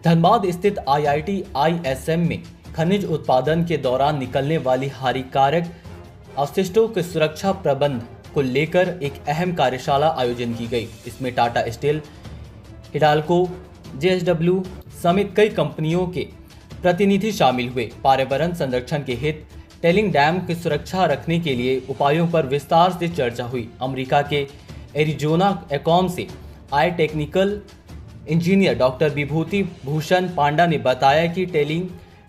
धनबाद स्थित IIT ISM में खनिज उत्पादन के दौरान निकलने वाली हानिकारक अवशिष्टों के सुरक्षा प्रबंध को लेकर एक अहम कार्यशाला आयोजन की गई। इसमें टाटा स्टील, हिंडाल्को, जेएसडब्ल्यू समेत कई कंपनियों के प्रतिनिधि शामिल हुए। पर्यावरण संरक्षण के हित टेलिंग डैम की सुरक्षा रखने के लिए उपायों पर विस्तार से चर्चा हुई। अमेरिका के एरिजोना एकॉम से आए technical engineer doctor Vibhuti Bhushan पांडा ने बताया कि टेलिंग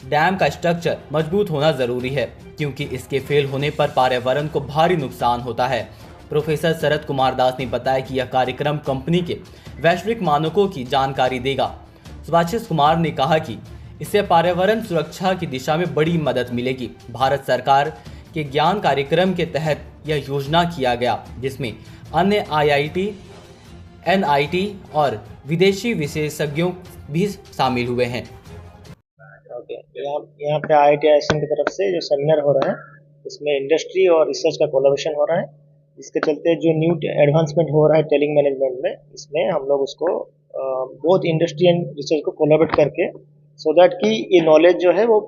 डैम का स्ट्रक्चर मजबूत होना जरूरी है, क्योंकि इसके फेल होने पर पर्यावरण को भारी नुकसान होता है। प्रोफेसर शरद कुमार दास ने बताया कि यह कार्यक्रम कंपनी के वैश्विक मानकों की जानकारी देगा। सुभाषिष कुमार ने कहा कि इससे पर्यावरण सुरक्षा की दिशा में बड़ी मदद मिलेगी। भारत सरकार के ज्ञान कार्यक्रम के तहत यह योजना किया गया, जिसमें अन्य आईआईटी, एनआईटी और विदेशी विशेषज्ञों भी शामिल हुए हैं। यहाँ पे आईआईटी आईएसएम की तरफ से जो सेमिनार हो रहा है, इसमें इंडस्ट्री और रिसर्च का कोलैबोरेशन हो रहा है। इसके चलते जो न्यू एडवांसमेंट हो रहा है टेलिंग मैनेजमेंट में, इसमें हम लोग उसको बोथ इंडस्ट्री एंड रिसर्च को कोलैबोरेट करके सो दैट कि ये नॉलेज जो है वो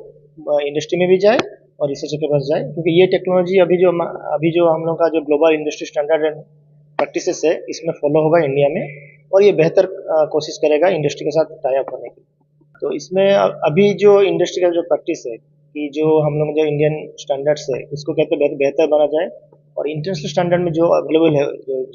इंडस्ट्री में भी जाए और रिसर्च के पास जाए, क्योंकि ये टेक्नोलॉजी अभी जो हम लोग का जो global industry standard and practices है, इसमें फॉलो होगा इंडिया में, और ये बेहतर कोशिश करेगा इंडस्ट्री के साथ टाई अप होने की। तो इसमें अभी जो इंडस्ट्री का जो प्रैक्टिस है कि जो हम लोग जो इंडियन स्टैंडर्ड्स है उसको कहते हैं बेहतर बना जाए, और इंटरनेशनल स्टैंडर्ड में जो अवेलेबल है,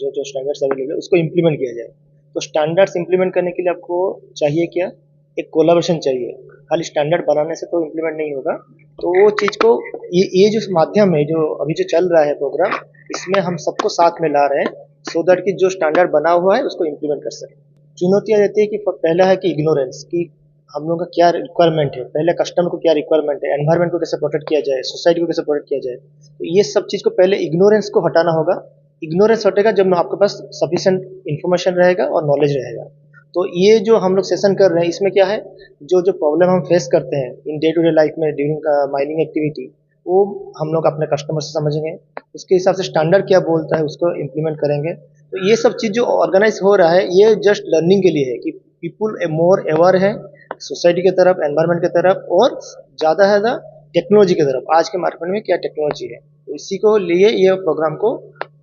जो स्टैंडर्ड्स अवेलेबल है उसको इम्प्लीमेंट किया जाए। तो स्टैंडर्ड्स इम्प्लीमेंट करने के लिए आपको चाहिए क्या? एक कोलैबोरेशन चाहिए। खाली स्टैंडर्ड बनाने से तो इम्प्लीमेंट नहीं होगा। तो वो चीज़ को ये जो माध्यम है, जो अभी जो चल रहा है प्रोग्राम, इसमें हम सबको साथ में ला रहे हैं सो दैट कि जो स्टैंडर्ड बना हुआ है उसको इम्प्लीमेंट कर सकें। चुनौतियाँ रहती है कि पहला है कि इग्नोरेंस, कि हम लोग का क्या रिक्वायरमेंट है, पहले कस्टमर को क्या रिक्वायरमेंट है, एनवायरनमेंट को कैसे प्रोटेक्ट किया जाए, सोसाइटी को कैसे प्रोटेक्ट किया जाए। तो ये सब चीज़ को पहले इग्नोरेंस को हटाना होगा। इग्नोरेंस हटेगा जब आपके पास सफिशिएंट इन्फॉर्मेशन रहेगा और नॉलेज रहेगा। तो ये जो हम लोग सेशन कर रहे हैं, इसमें क्या है, जो प्रॉब्लम हम फेस करते हैं in day to day life में ड्यूरिंग माइनिंग एक्टिविटी, वो हम लोग अपने कस्टमर से समझेंगे, उसके हिसाब से स्टैंडर्ड क्या बोलता है उसको इम्प्लीमेंट करेंगे। तो ये सब चीज़ जो ऑर्गेनाइज हो रहा है, ये जस्ट लर्निंग के लिए है कि पीपुल मोर अवेयर है सोसाइटी की तरफ, एनवायरनमेंट की तरफ, और ज़्यादा है टेक्नोलॉजी की तरफ। आज के मार्केट में क्या टेक्नोलॉजी है, तो इसी को लिए ये प्रोग्राम को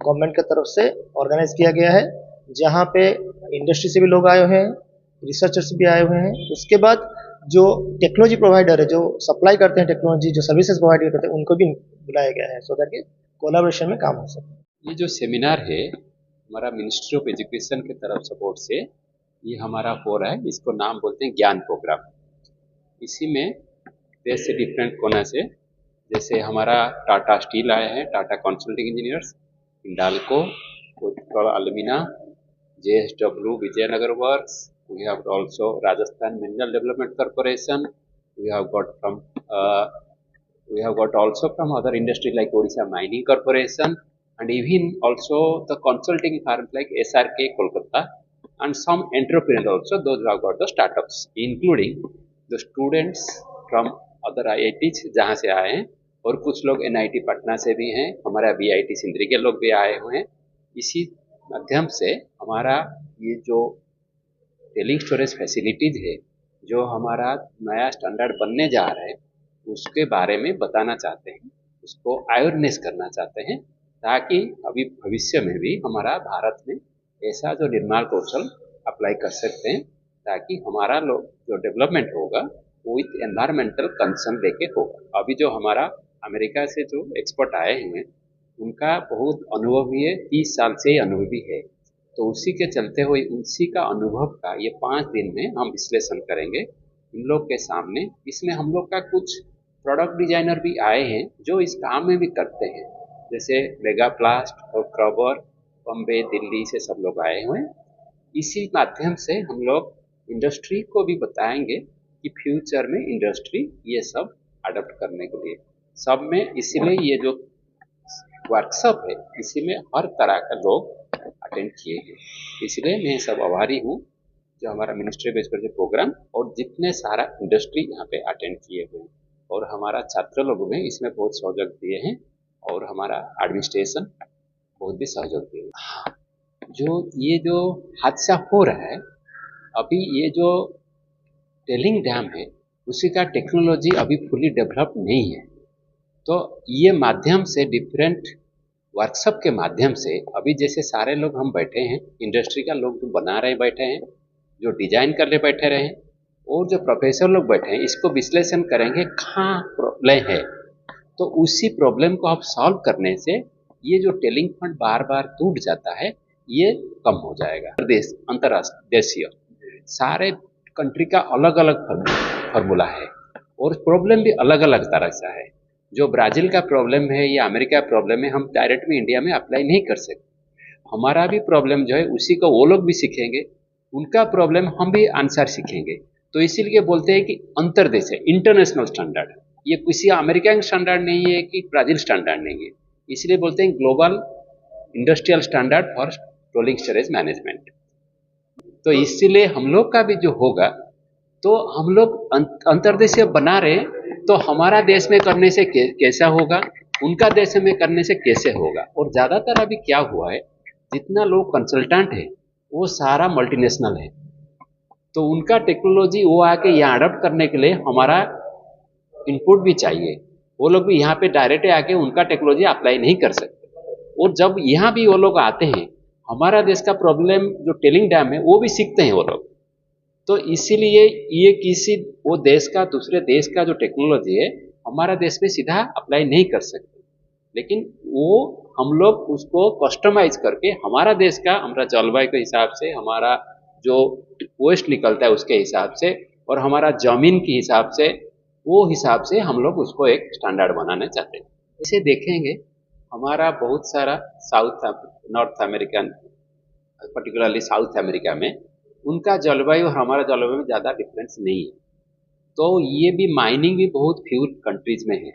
गवर्नमेंट की तरफ से ऑर्गेनाइज किया गया है, जहाँ पे इंडस्ट्री से भी लोग आए हुए हैं, रिसर्चर्स भी आए हुए हैं। उसके बाद जो टेक्नोलॉजी प्रोवाइडर है, जो सप्लाई करते हैं टेक्नोलॉजी, जो सर्विसेज प्रोवाइड करते हैं, उनको भी बुलाया गया है सो दैट कोलैबोरेशन में काम हो सके। ये जो सेमिनार है हमारा मिनिस्ट्री ऑफ एजुकेशन की तरफ सपोर्ट से ये हमारा हो रहा है। इसको नाम बोलते हैं ज्ञान प्रोग्राम। इसी में देश से डिफरेंट कोना से, जैसे हमारा टाटा स्टील आए हैं, टाटा कंसल्टिंग इंजीनियर्स, हिंडाल्को, अल्मीना, JSW Vijayanagar works, we have also Rajasthan Mineral Development Corporation, we have got also from other industry like Odisha Mining Corporation, and even also the consulting firms like SRK Kolkata, and some entrepreneurs also, those who have got the startups, including the students from other IITs जहाँ से आए हैं, और कुछ लोग NIT Patna से भी हैं, हमारा BIT सिंदरी के लोग भी आए हुए हैं। इसी माध्यम से हमारा ये जो टेलिंग स्टोरेज फैसिलिटीज है, जो हमारा नया स्टैंडर्ड बनने जा रहा है, उसके बारे में बताना चाहते हैं, उसको अवेयरनेस करना चाहते हैं, ताकि अभी भविष्य में भी हमारा भारत में ऐसा जो निर्माण कौशल अप्लाई कर सकते हैं, ताकि हमारा लोग जो डेवलपमेंट होगा वो विथ एनवायरमेंटल कंसर्न लेके होगा। अभी जो हमारा अमेरिका से जो एक्सपर्ट आए हैं, उनका बहुत अनुभवी है, 30 साल से ही अनुभवी है। तो उसी के चलते हुए उसी का अनुभव का ये 5 दिन में हम विश्लेषण करेंगे इन लोग के सामने। इसमें हम लोग का कुछ प्रोडक्ट डिजाइनर भी आए हैं जो इस काम में भी करते हैं, जैसे मेगा प्लास्ट और क्रबर, बम्बे, दिल्ली से सब लोग आए हुए हैं। इसी माध्यम से हम लोग इंडस्ट्री को भी बताएंगे कि फ्यूचर में इंडस्ट्री ये सब अडॉप्ट करने के लिए सब में, इसीलिए ये जो वर्कशॉप है इसी में हर तरह का लोग अटेंड किए हैं। इसलिए मैं सब आभारी हूँ जो हमारा मिनिस्ट्री बेस पर जो प्रोग्राम और जितने सारा इंडस्ट्री यहाँ पे अटेंड किए हुए हैं, और हमारा छात्र लोग भी इसमें बहुत सहयोग दिए हैं, और हमारा एडमिनिस्ट्रेशन बहुत भी सहयोग दिए हैं। जो ये जो हादसा हो रहा है अभी, ये जो टेलिंग डैम है उसी का टेक्नोलॉजी अभी फुली डेवलप नहीं है। तो ये माध्यम से डिफरेंट वर्कशॉप के माध्यम से अभी जैसे सारे लोग हम बैठे हैं, इंडस्ट्री का लोग जो बना रहे बैठे हैं, जो डिजाइन कर रहे बैठे रहे हैं, और जो प्रोफेसर लोग बैठे हैं, इसको विश्लेषण करेंगे कहाँ प्रॉब्लम है। तो उसी प्रॉब्लम को आप सॉल्व करने से ये जो टेलिंग फंड बार बार टूट जाता है ये कम हो जाएगा। देश अंतर्राष्ट्रीय सारे कंट्री का अलग अलग फॉर्मूला है और प्रॉब्लम भी अलग अलग तरह से है। जो ब्राज़ील का प्रॉब्लम है या अमेरिका का प्रॉब्लम है, हम डायरेक्ट में इंडिया में अप्लाई नहीं कर सकते। हमारा भी प्रॉब्लम जो है उसी को वो लोग भी सीखेंगे, उनका प्रॉब्लम हम भी आंसर सीखेंगे। तो इसीलिए बोलते हैं कि अंतर्देश है, इंटरनेशनल स्टैंडर्ड। ये किसी अमेरिका का स्टैंडर्ड नहीं है कि ब्राज़ील स्टैंडर्ड नहीं है, इसलिए बोलते हैं global industrial standard for rolling storage management. तो इसीलिए हम लोग का भी जो होगा, तो हम लोग अंतर्देशीय बना रहे, तो हमारा देश में करने से कैसा होगा, उनका देश में करने से कैसे होगा। और ज़्यादातर अभी क्या हुआ है, जितना लोग कंसल्टेंट है वो सारा मल्टीनेशनल है, तो उनका टेक्नोलॉजी वो आके यहाँ अडॉप्ट करने के लिए हमारा इनपुट भी चाहिए। वो लोग भी यहाँ पे डायरेक्ट आके उनका टेक्नोलॉजी अप्लाई नहीं कर सकते। और जब यहाँ भी वो लोग आते हैं, हमारा देश का प्रॉब्लम जो टेलिंग डैम है वो भी सीखते हैं वो लोग। तो इसीलिए ये किसी वो देश का दूसरे देश का जो टेक्नोलॉजी है हमारा देश में सीधा अप्लाई नहीं कर सकते, लेकिन वो हम लोग उसको कस्टमाइज करके हमारा देश का, हमारा जलवायु के हिसाब से, हमारा जो वेस्ट निकलता है उसके हिसाब से, और हमारा जमीन के हिसाब से, वो हिसाब से हम लोग उसको एक स्टैंडर्ड बनाना चाहते हैं। इसे देखेंगे हमारा बहुत सारा north American, particularly south America में उनका जलवायु और हमारा जलवायु में ज़्यादा डिफरेंस नहीं है। तो ये भी माइनिंग भी बहुत फ्यू कंट्रीज में है,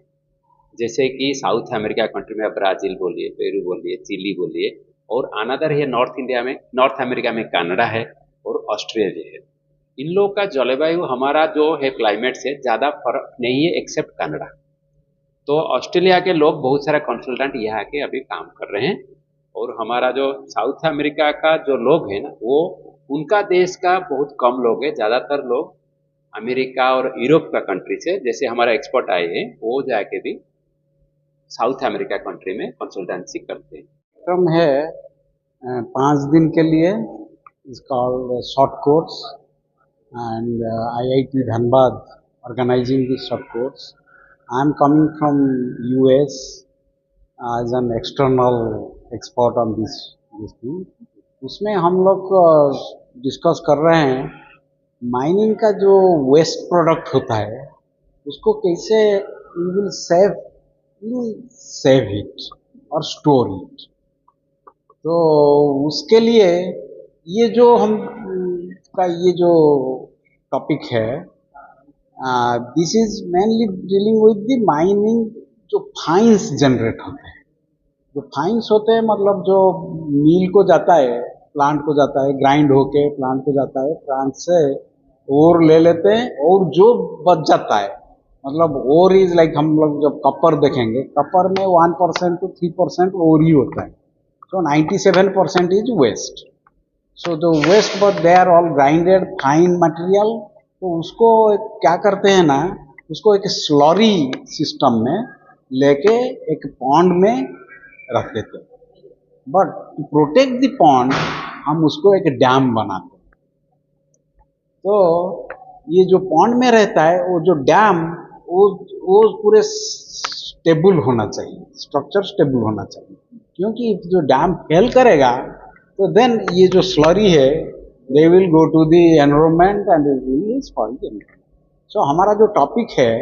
जैसे कि साउथ अमेरिका कंट्री में ब्राज़ील बोलिए, पेरू बोलिए, चिली बोलिए, और अनदर है नॉर्थ अमेरिका में कनाडा है और ऑस्ट्रेलिया है। इन लोगों का जलवायु हमारा जो है क्लाइमेट से ज़्यादा फर्क नहीं है एक्सेप्ट कनाडा। तो ऑस्ट्रेलिया के लोग बहुत सारा कंसल्टेंट यहाँ के अभी काम कर रहे हैं, और हमारा जो साउथ अमेरिका का जो लोग हैं ना, वो उनका देश का बहुत कम लोग है, ज़्यादातर लोग अमेरिका और यूरोप का कंट्री से, जैसे हमारा एक्सपर्ट आए हैं वो जाके भी साउथ अमेरिका कंट्री में कंसल्टेंसी करते हैं। कार्यक्रम है 5 दिन के लिए, is called short course, and IIT Dhanbad organising this short course. I am coming from US as an external expert on this thing. उसमें हम लोग डिस्कस कर रहे हैं माइनिंग का जो वेस्ट प्रोडक्ट होता है उसको कैसे वी विल सेव इट और स्टोर इट। तो उसके लिए ये जो हम का ये जो टॉपिक है, this is mainly dealing with the mining. जो फाइन्स जनरेट होते हैं, जो फाइन्स होते हैं मतलब जो मिल को जाता है, प्लांट को जाता है, ग्राइंड होके प्लांट को जाता है, प्लांट से ओर ले लेते हैं, और जो बच जाता है, मतलब ओर इज लाइक, हम लोग जब कपर देखेंगे, कपर में 1% to 3% ओर ही होता है। So 97% is waste. So the waste but they are all grinded fine material. तो उसको क्या करते हैं ना, उसको एक स्लरी सिस्टम में लेके एक पॉन्ड में रख देते हैं। But to protect the pond हम उसको एक डैम बनाते हैं। तो ये जो पॉन्ड में रहता है वो जो डैम, वो पूरे स्टेबल होना चाहिए, स्ट्रक्चर स्टेबल होना चाहिए, क्योंकि जो डैम फेल करेगा तो देन ये जो स्लरी है they will go to the environment and it will spoil the environment. So हमारा जो टॉपिक है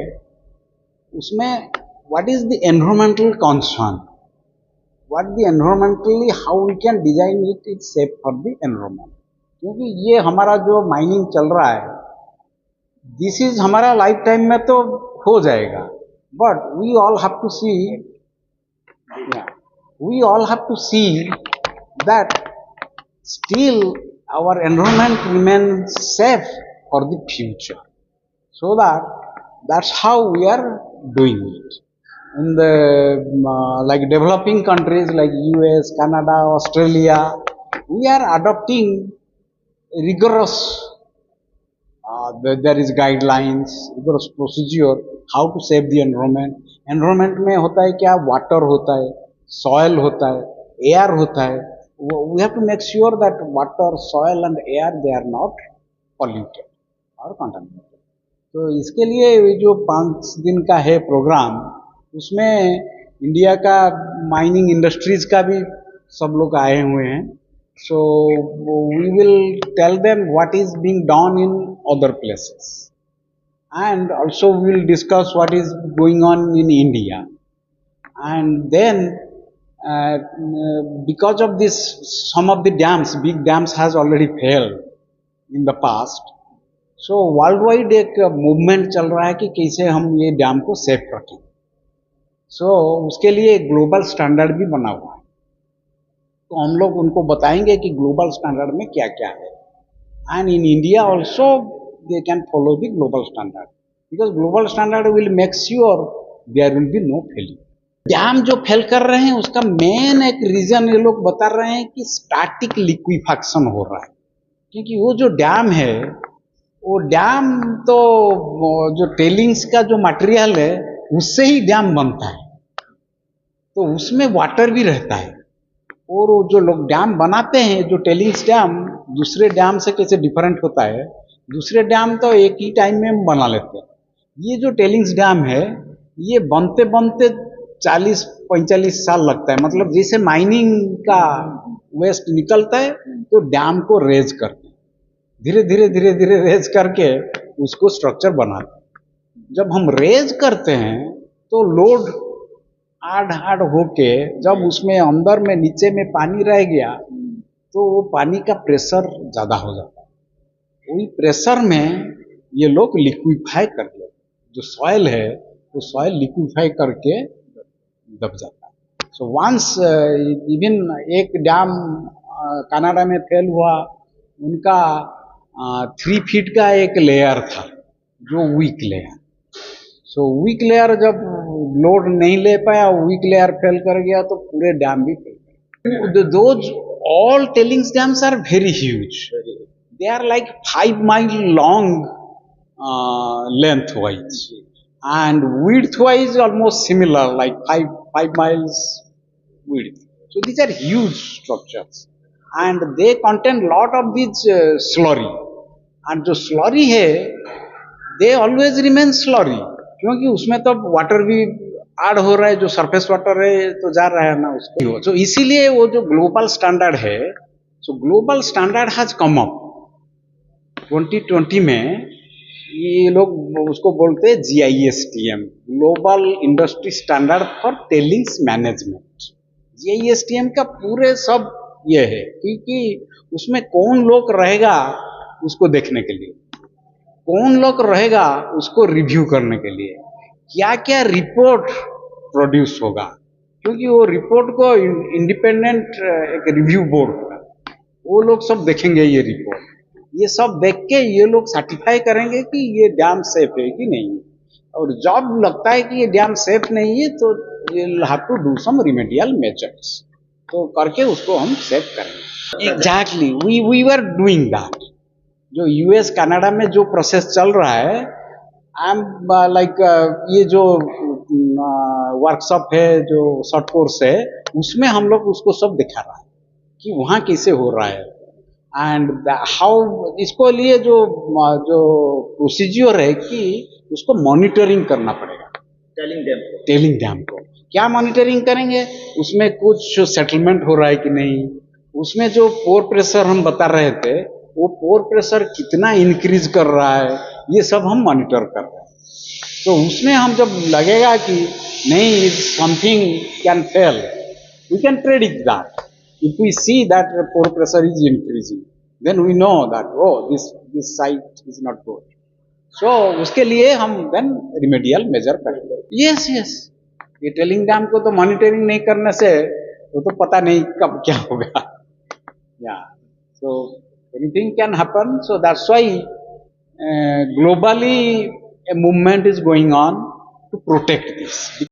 उसमें what is the environmental concern, what the environmentally how we can design it is safe for the environment. क्योंकि ये हमारा जो mining चल रहा है, दिस इज हमारा लाइफ टाइम में तो हो जाएगा, but we all have to see that still our environment remains safe for the future. So that's how we are doing it. In the like developing countries like US, Canada, Australia, we are adopting rigorous there is guidelines, there is procedure how to save the environment. Environment में होता है क्या, water होता है, soil होता है, air होता है. We have to make sure that water, soil and air they are not polluted or contaminated. तो इसके लिए जो 5 दिन का है प्रोग्राम, उसमें इंडिया का माइनिंग इंडस्ट्रीज का भी सब लोग आए हुए हैं. So we will tell them what is being done in other places, and also we will discuss what is going on in India. And then because of this, some of the dams, big dams has already failed in the past. So worldwide एक movement चल रहा है कि कैसे हम ये dam को safe रखें. So उसके लिए ग्लोबल स्टैंडर्ड भी बना हुआ है. तो हम लोग उनको बताएंगे कि ग्लोबल स्टैंडर्ड में क्या क्या है. And in India also they can follow the global standard, because global standard will make sure there will be no failure. Dam जो फेल कर रहे हैं उसका मेन एक रीजन ये लोग बता रहे हैं कि स्टैटिक लिक्विफैक्शन हो रहा है. क्योंकि वो जो डैम है, वो डैम तो जो टेलिंग्स का जो मटेरियल है उससे ही डैम बनता है, तो उसमें वाटर भी रहता है. और वो जो लोग डैम बनाते हैं, जो टेलिंग्स डैम दूसरे डैम से कैसे डिफरेंट होता है, दूसरे डैम तो एक ही टाइम में बना लेते हैं. ये जो टेलिंग्स डैम है, ये बनते बनते 40-45 साल लगता है. मतलब जैसे माइनिंग का वेस्ट निकलता है तो डैम को रेज करते हैं, धीरे धीरे रेज करके उसको स्ट्रक्चर बनाते हैं. जब हम रेज करते हैं तो लोड हार्ड होके जब उसमें अंदर में नीचे में पानी रह गया तो वो पानी का प्रेशर ज़्यादा हो जाता है. वही प्रेशर में ये लोग लिक्विफाई कर लेते हैं. जो सॉइल है वो सॉइल लिक्विफाई करके दब जाता है. सो वंस इवन एक डैम कनाडा में फेल हुआ, उनका 3 फीट का एक लेयर था जो weak layer. So weak layer जब लोड नहीं ले पाया, वीक लेयर फेल कर गया तो पूरे डैम भी फेल कर. Those all tailings dams are very huge. They are like 5 mile long length wise and width wise almost similar, like 5 miles width. So these are huge structures and they contain lot of these slurry. And जो slurry है, they always remain slurry, क्योंकि उसमें तो water भी add हो रहा है, जो सरफेस वाटर है तो जा रहा है ना उसको. तो इसीलिए वो जो ग्लोबल स्टैंडर्ड है, सो global standard has come up 2020 में. ये लोग उसको बोलते हैं GISTM, global industry standard for tellings management. GISTM का पूरे सब ये है क्योंकि उसमें कौन लोग रहेगा उसको देखने के लिए, कौन लोग रहेगा उसको रिव्यू करने के लिए, क्या क्या रिपोर्ट प्रोड्यूस होगा, क्योंकि वो रिपोर्ट को इंडिपेंडेंट एक रिव्यू बोर्ड होगा, वो लोग सब देखेंगे ये रिपोर्ट. ये सब देख के ये लोग सर्टिफाई करेंगे कि ये डैम सेफ है कि नहीं है. और जब लगता है कि ये डैम सेफ नहीं है तो you'll have to do some remedial measures. तो करके उसको हम सेफ करेंगे. Exactly, we were doing that. जो US कनाडा में जो प्रोसेस चल रहा है, आई एम लाइक ये जो वर्कशॉप है, जो शॉर्ट कोर्स है, उसमें हम लोग उसको सब दिखा रहा है कि वहाँ कैसे हो रहा है. एंड हाउ इसको लिए जो प्रोसीजर है कि उसको मॉनिटरिंग करना पड़ेगा. टेलिंग डैम को क्या मॉनिटरिंग करेंगे, उसमें कुछ सेटलमेंट हो रहा है कि नहीं, उसमें जो पोर प्रेशर हम बता रहे थे वो पोर प्रेशर कितना इंक्रीज कर रहा है, ये सब हम मॉनिटर कर रहे हैं. तो उसमें हम जब लगेगा कि नहीं something can fail, we can predict that. If we see that the pore pressure is increasing, then we know that this site is not good. So उसके लिए हम then remedial measure करेंगे. Yes. ये टेलिंग डैम को तो monitoring नहीं करने से वो तो पता नहीं कब क्या होगा. Yeah. So anything can happen. So that's why globally a movement is going on to protect this.